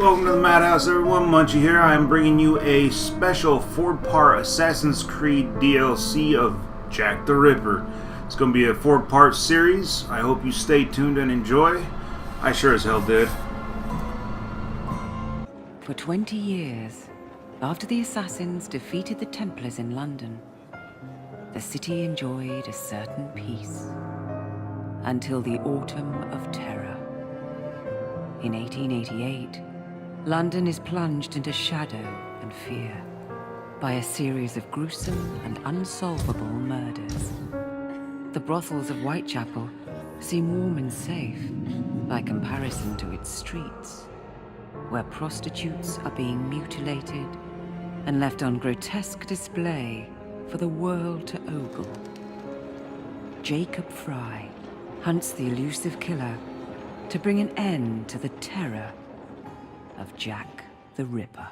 Welcome to the Madhouse, everyone. Munchey here. I am bringing you a special 4-part Assassin's Creed DLC of Jack the Ripper. It's going to be a 4-part series. I hope you stay tuned and enjoy. I sure as hell did. For 20 years, after the assassins defeated the Templars in London, the city enjoyed a certain peace. Until the Autumn of Terror. In 1888, London is plunged into shadow and fear by a series of gruesome and unsolvable murders. The brothels of Whitechapel seem warm and safe by comparison to its streets, where prostitutes are being mutilated and left on grotesque display for the world to ogle. Jacob Fry hunts the elusive killer to bring an end to the terror of Jack the Ripper.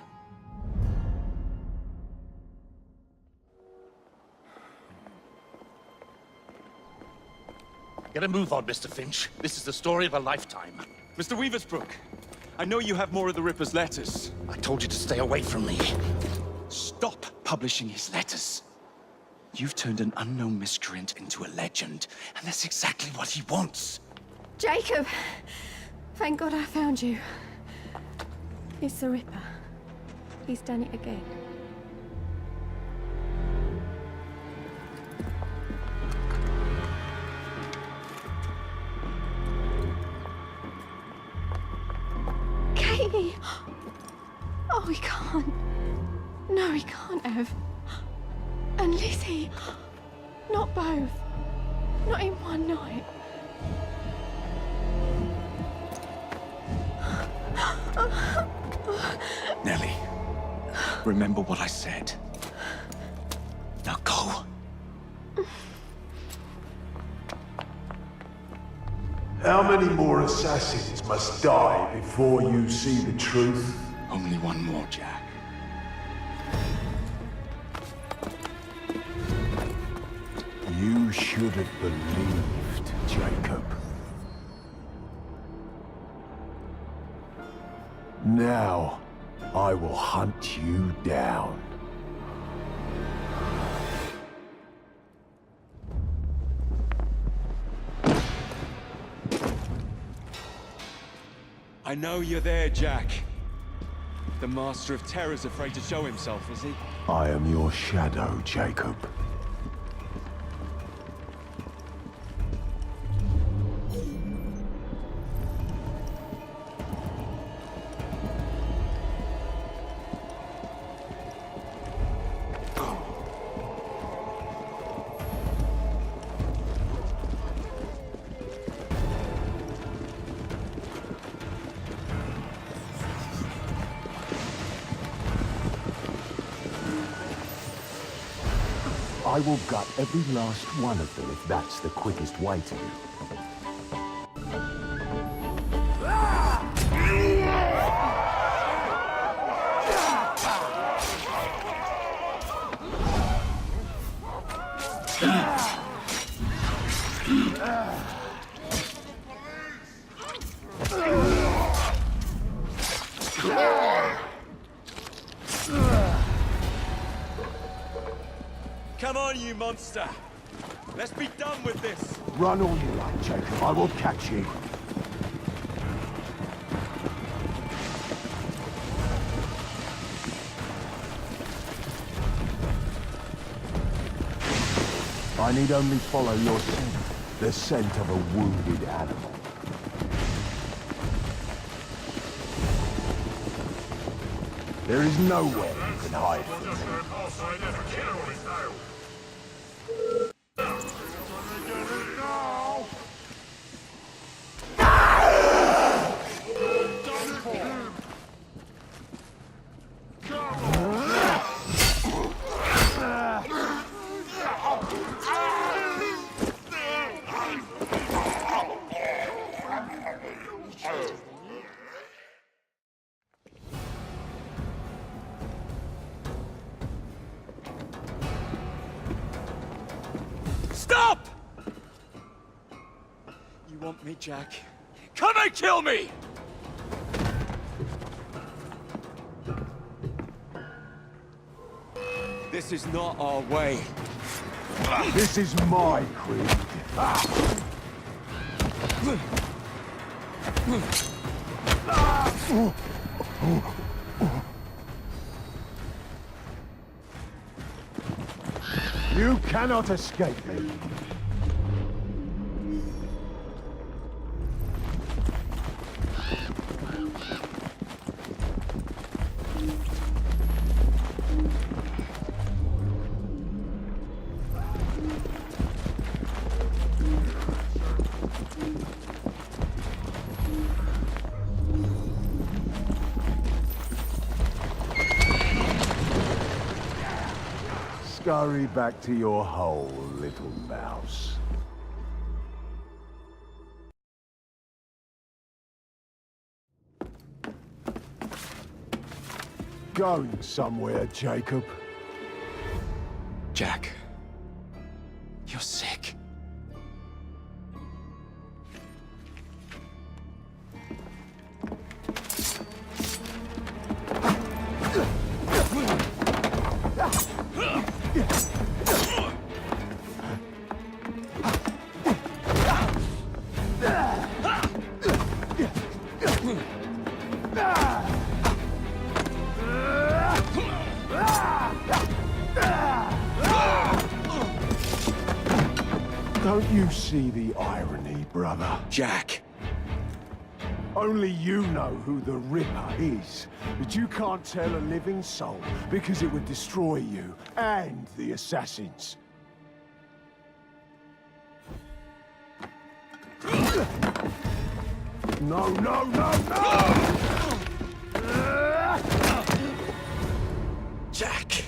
Get a move on, Mr. Finch. This is the story of a lifetime. Mr. Weaversbrook, I know you have more of the Ripper's letters. I told you to stay away from me. Stop publishing his letters. You've turned an unknown miscreant into a legend, and that's exactly what he wants. Jacob! Thank God I found you. It's the Ripper. He's done it again. Katie! Oh, he can't. No, he can't have. And Lizzie. Not both. Not in one night. Nellie, remember what I said. Now go. How many more assassins must die before you see the truth? Only one more, Jack. You should have believed, Jacob. Now, I will hunt you down. I know you're there, Jack. The Master of Terror's afraid to show himself, is he? I am your shadow, Jacob. I will gut every last one of them if that's the quickest way to do it. Come on, you monster! Let's be done with this! Run all you like, Jacob. I will catch you. I need only follow your scent, the scent of a wounded animal. There is nowhere you can hide from me. Stop! You want me, Jack? Come and kill me! This is not our way. This is my creed. You cannot escape me. Scurry back to your hole, little mouse. Going somewhere, Jacob? Jack, you're sick. Don't you see the irony, brother? Jack! Only you know who the Ripper is, but you can't tell a living soul because it would destroy you and the assassins. No, no, no, no! Jack!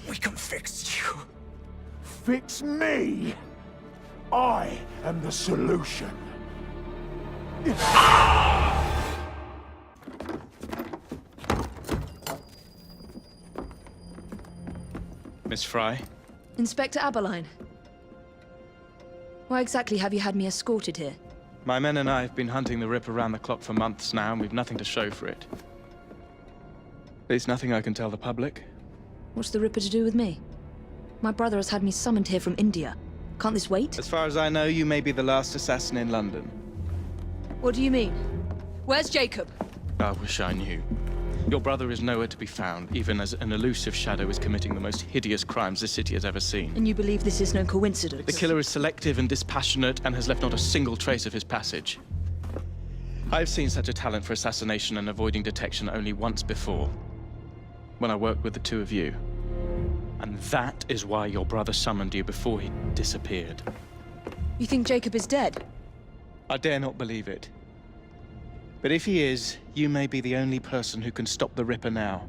We can fix you. Fix me? I am the solution. Miss Fry? Inspector Aberline. Why exactly have you had me escorted here? My men and I have been hunting the Ripper around the clock for months now, and we've nothing to show for it. At least nothing I can tell the public. What's the Ripper to do with me? My brother has had me summoned here from India. Can't this wait? As far as I know, you may be the last assassin in London. What do you mean? Where's Jacob? I wish I knew. Your brother is nowhere to be found, even as an elusive shadow is committing the most hideous crimes this city has ever seen. And you believe this is no coincidence? The killer is selective and dispassionate and has left not a single trace of his passage. I've seen such a talent for assassination and avoiding detection only once before, when I worked with the two of you. And that is why your brother summoned you before he disappeared. You think Jacob is dead? I dare not believe it. But if he is, you may be the only person who can stop the Ripper now.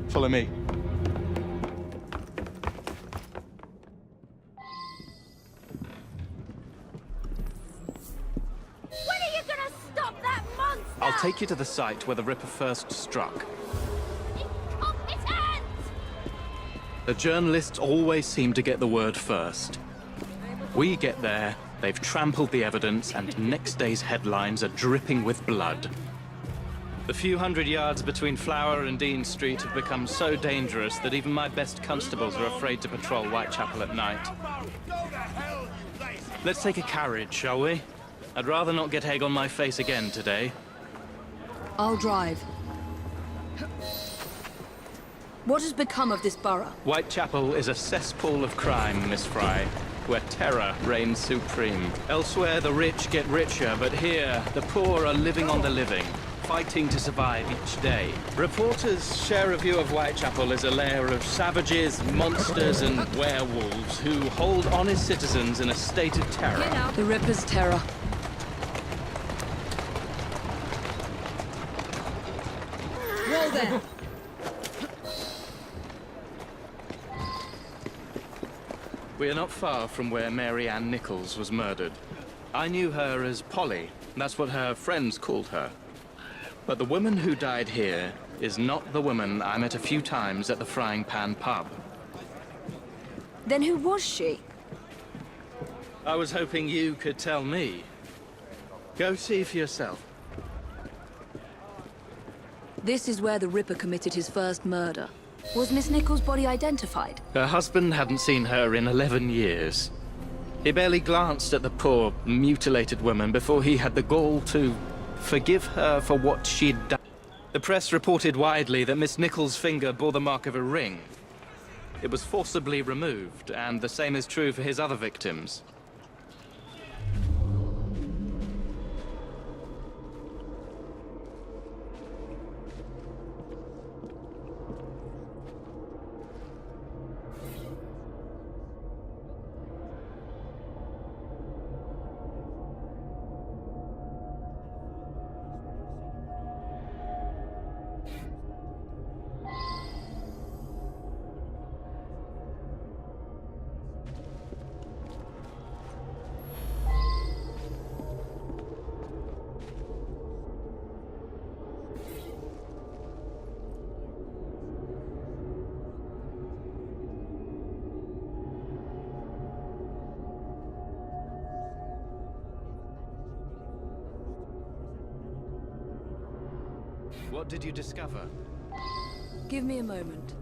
Follow me. When are you gonna stop that monster? I'll take you to the site where the Ripper first struck. Incompetent! The journalists always seem to get the word first. We get there, they've trampled the evidence, and next day's headlines are dripping with blood. The few hundred yards between Flower and Dean Street have become so dangerous that even my best constables are afraid to patrol Whitechapel at night. Let's take a carriage, shall we? I'd rather not get egg on my face again today. I'll drive. What has become of this borough? Whitechapel is a cesspool of crime, Miss Fry, where terror reigns supreme. Elsewhere, the rich get richer, but here, the poor are living on the living, fighting to survive each day. Reporters share a view of Whitechapel as a lair of savages, monsters, and werewolves who hold honest citizens in a state of terror. The Ripper's terror. Whoa there! We are not far from where Mary Ann Nichols was murdered. I knew her as Polly. That's what her friends called her. But the woman who died here is not the woman I met a few times at the Frying Pan pub. Then who was she? I was hoping you could tell me. Go see for yourself. This is where the Ripper committed his first murder. Was Miss Nichols' body identified? Her husband hadn't seen her in 11 years. He barely glanced at the poor, mutilated woman before he had the gall to forgive her for what she'd done. The press reported widely that Miss Nichols' finger bore the mark of a ring. It was forcibly removed, and the same is true for his other victims. What did you discover? Give me a moment.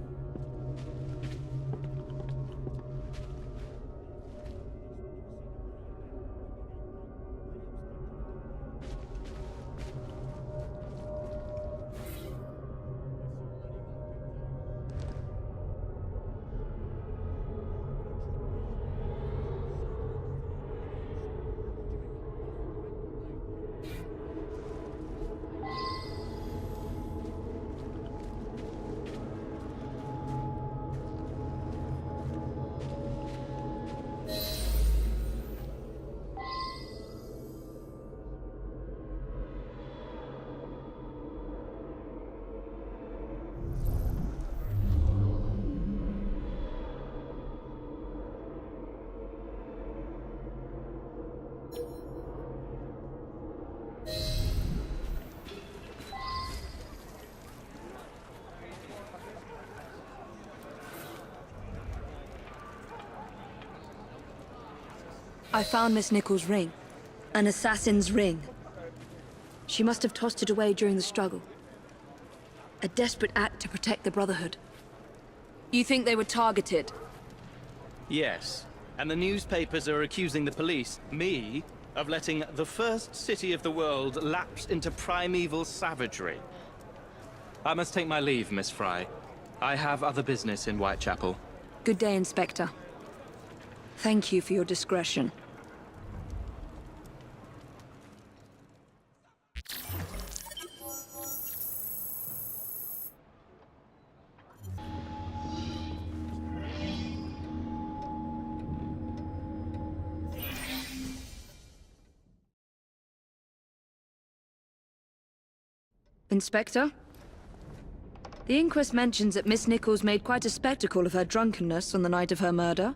I found Miss Nichols' ring. An assassin's ring. She must have tossed it away during the struggle. A desperate act to protect the Brotherhood. You think they were targeted? Yes. And the newspapers are accusing the police, me, of letting the first city of the world lapse into primeval savagery. I must take my leave, Miss Fry. I have other business in Whitechapel. Good day, Inspector. Thank you for your discretion. Inspector? The inquest mentions that Miss Nichols made quite a spectacle of her drunkenness on the night of her murder.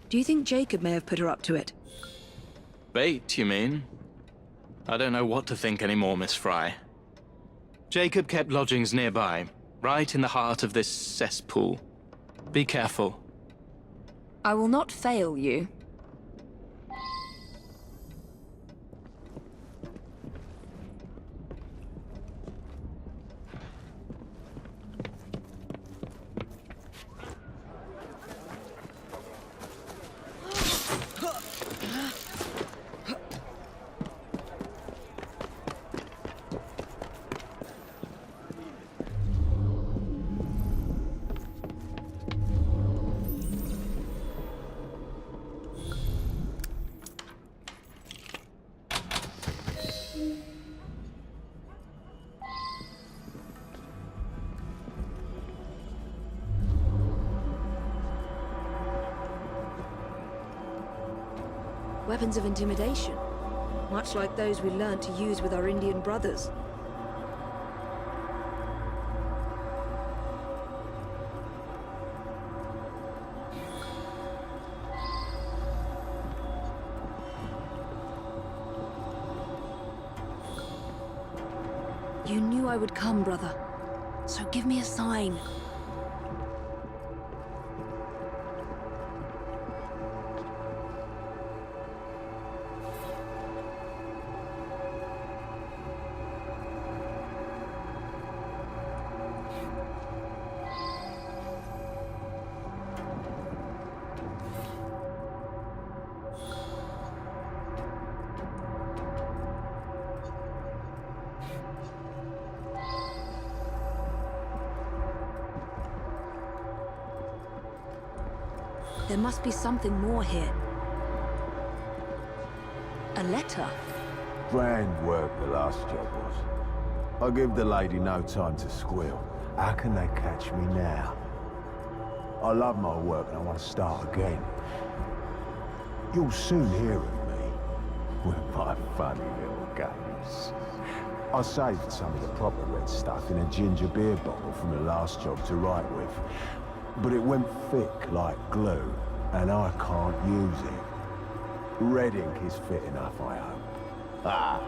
Do you think Jacob may have put her up to it? Bait, you mean? I don't know what to think anymore, Miss Fry. Jacob kept lodgings nearby, right in the heart of this cesspool. Be careful. I will not fail you. Weapons of intimidation, much like those we learned to use with our Indian brothers. You knew I would come, brother, so give me a sign. There must be something more here. A letter? Grand work the last job was. I give the lady no time to squeal. How can they catch me now? I love my work and I want to start again. You'll soon hear of me with my funny little games. I saved some of the proper red stuff in a ginger beer bottle from the last job to write with. But it went thick like glue, and I can't use it. Red ink is fit enough, I hope. Ah!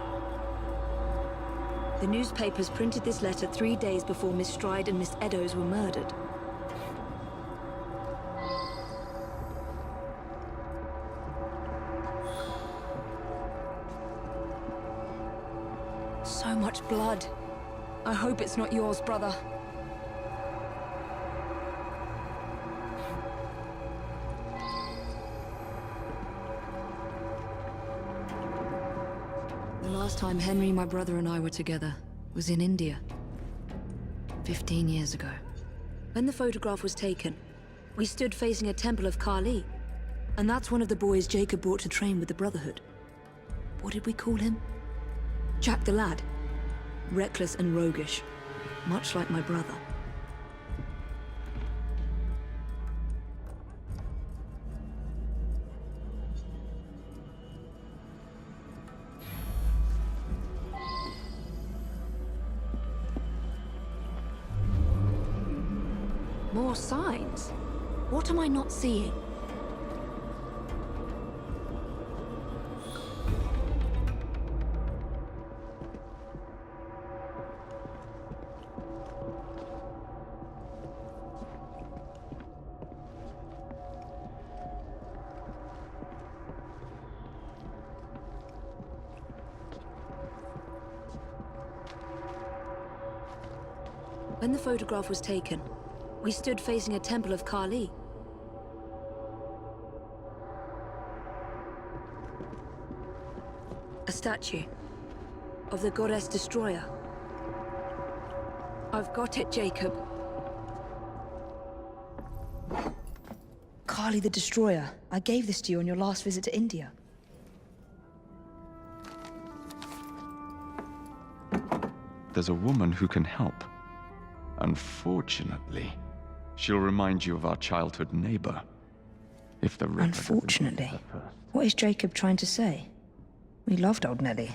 The newspapers printed this letter 3 days before Miss Stride and Miss Eddowes were murdered. So much blood. I hope it's not yours, brother. The last time Henry, my brother, and I were together was in India. 15 years ago. When the photograph was taken, we stood facing a temple of Kali. And that's one of the boys Jacob brought to train with the Brotherhood. What did we call him? Jack the Lad. Reckless and roguish, much like my brother. More signs? What am I not seeing? When the photograph was taken, we stood facing a temple of Kali. A statue of the goddess destroyer. I've got it, Jacob. Kali the Destroyer. I gave this to you on your last visit to India. There's a woman who can help. Unfortunately, she'll remind you of our childhood neighbor. If the Ripper Unfortunately? What is Jacob trying to say? We loved old Nellie.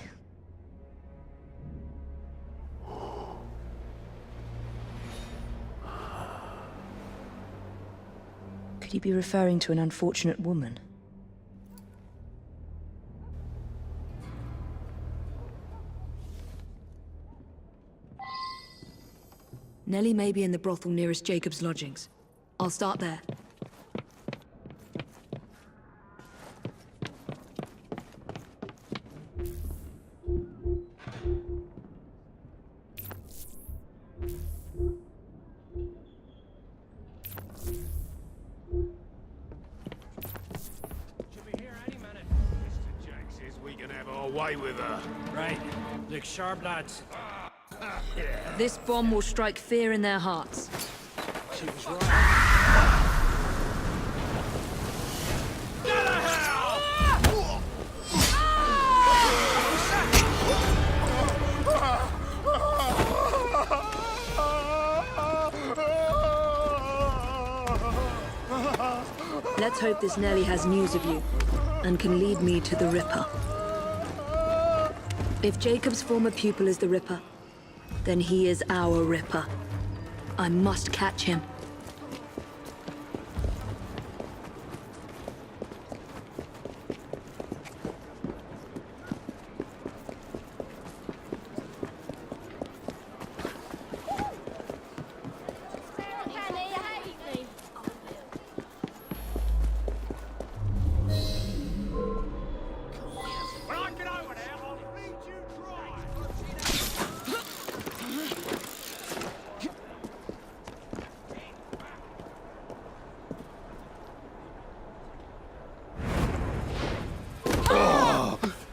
Could he be referring to an unfortunate woman? Nellie may be in the brothel nearest Jacob's lodgings. I'll start there. With her. Right. Look sharp, lads. This bomb will strike fear in their hearts. She was right. Let's hope this Nellie has news of you and can lead me to the Ripper. If Jacob's former pupil is the Ripper, then he is our Ripper. I must catch him.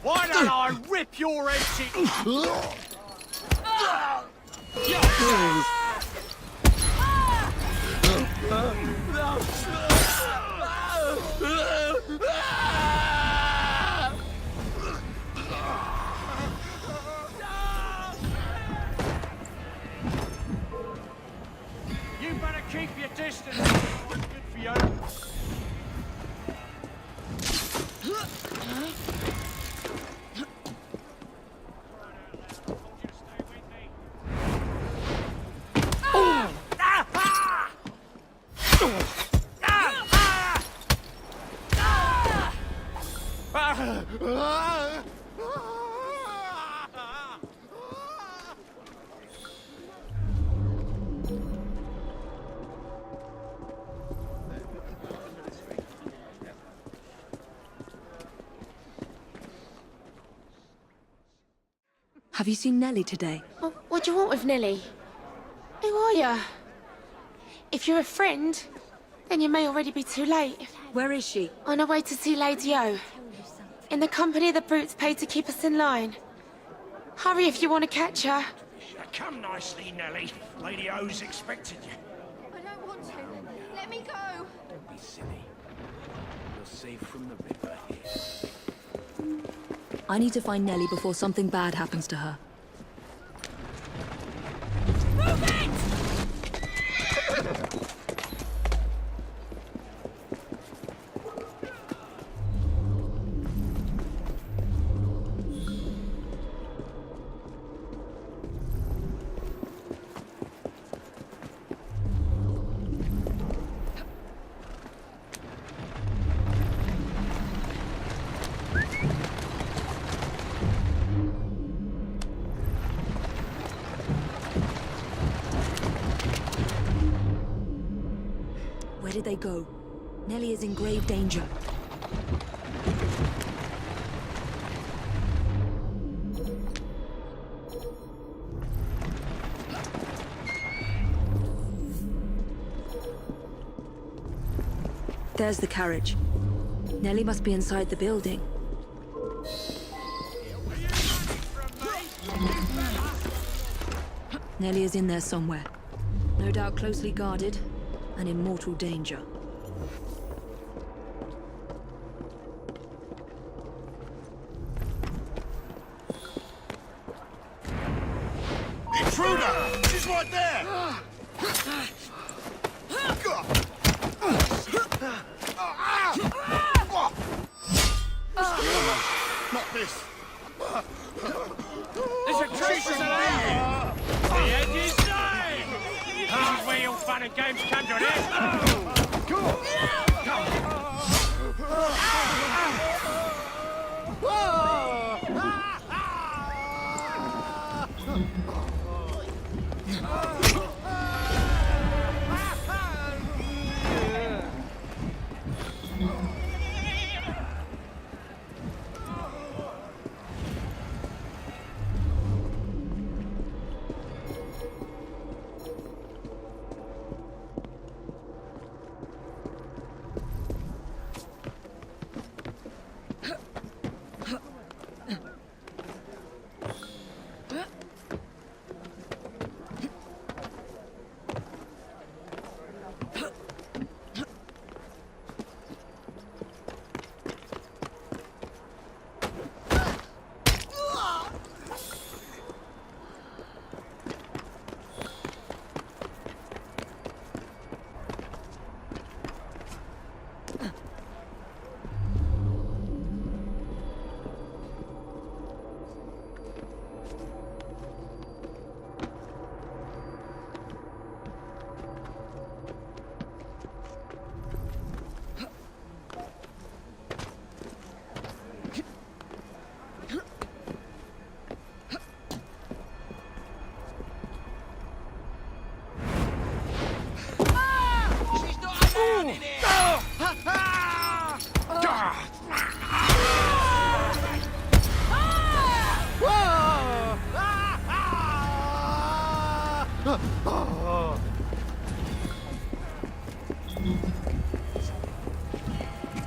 Why don't I rip your head shit? keep your distance. Good for you. Have you seen Nellie today? What do you want with Nellie? Who are you? If you're a friend, then you may already be too late. Where is she? On her way to see Lady O. In the company of the brutes paid to keep us in line. Hurry if you want to catch her. Come nicely, Nellie. Lady O's expected you. I don't want to. Let me go. Don't be silly. You're safe from the river here. I need to find Nellie before something bad happens to her. Move it! Where did they go? Nellie is in grave danger. There's the carriage. Nellie must be inside the building. Nellie is in there somewhere. No doubt closely guarded and in mortal danger. Intruder! She's right there! Not this! There's a trace of an The end is nigh! This is where your fun and games come to an end! Come on!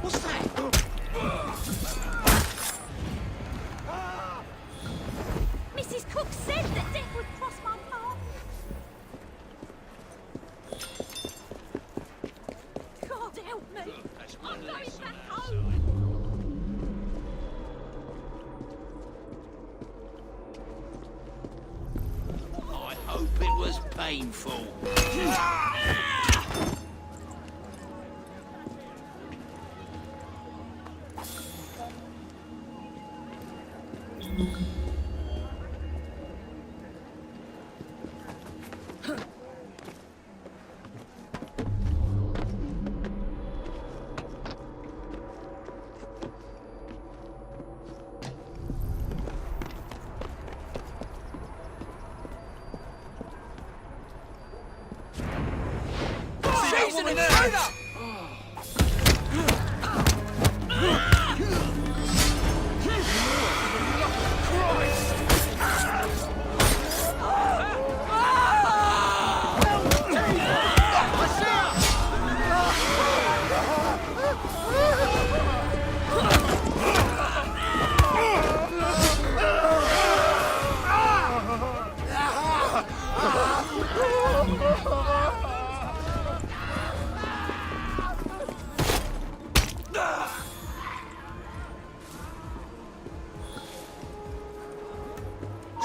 What's that? Mrs. Cook said that death would cross my path. God help me. I'm going back home. I hope it was painful.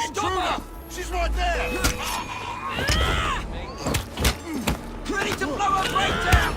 Stop her! She's right there! Ready to blow her brains out!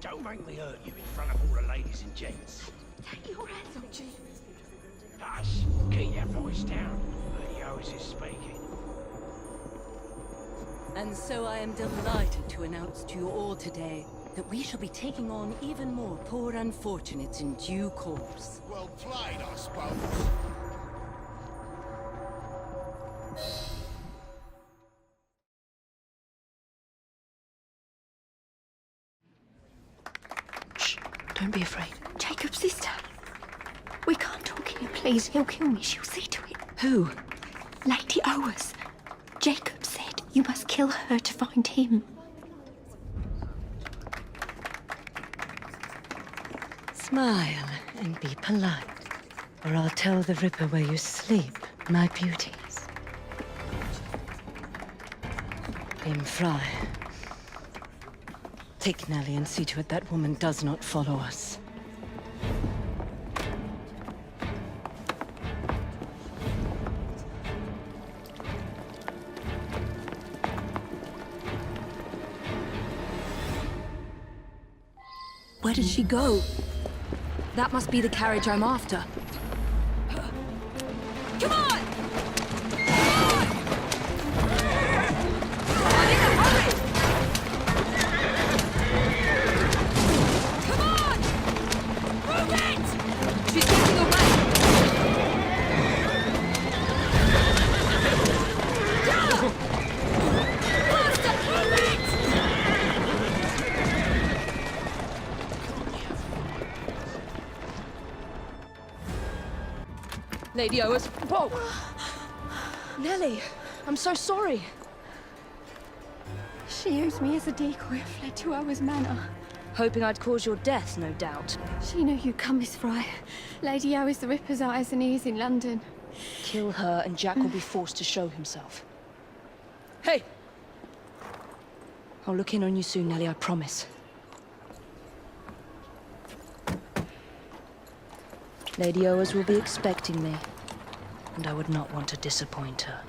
Don't make me hurt you in front of all the ladies and gents. Take your hands off me. Hush, keep that voice down. Lady Owens is speaking. And so I am delighted to announce to you all today that we shall be taking on even more poor unfortunates in due course. Well played, I suppose. Don't be afraid. Jacob's sister. We can't talk here, please. He'll kill me. She'll see to it. Who? Lady Owens. Jacob said you must kill her to find him. Smile and be polite, or I'll tell the Ripper where you sleep, my beauties. Fry. Take Nellie and see to it that woman does not follow us. Where did she go? That must be the carriage I'm after. Come on! Lady Owens. Whoa! Nellie, I'm so sorry. She used me as a decoy and fled to Owens Manor. Hoping I'd cause your death, no doubt. She knew you'd come, Miss Fry. Lady Owens the Ripper's eyes and ears in London. Kill her and Jack will be forced to show himself. Hey! I'll look in on you soon, Nellie, I promise. Lady Owens will be expecting me, and I would not want to disappoint her.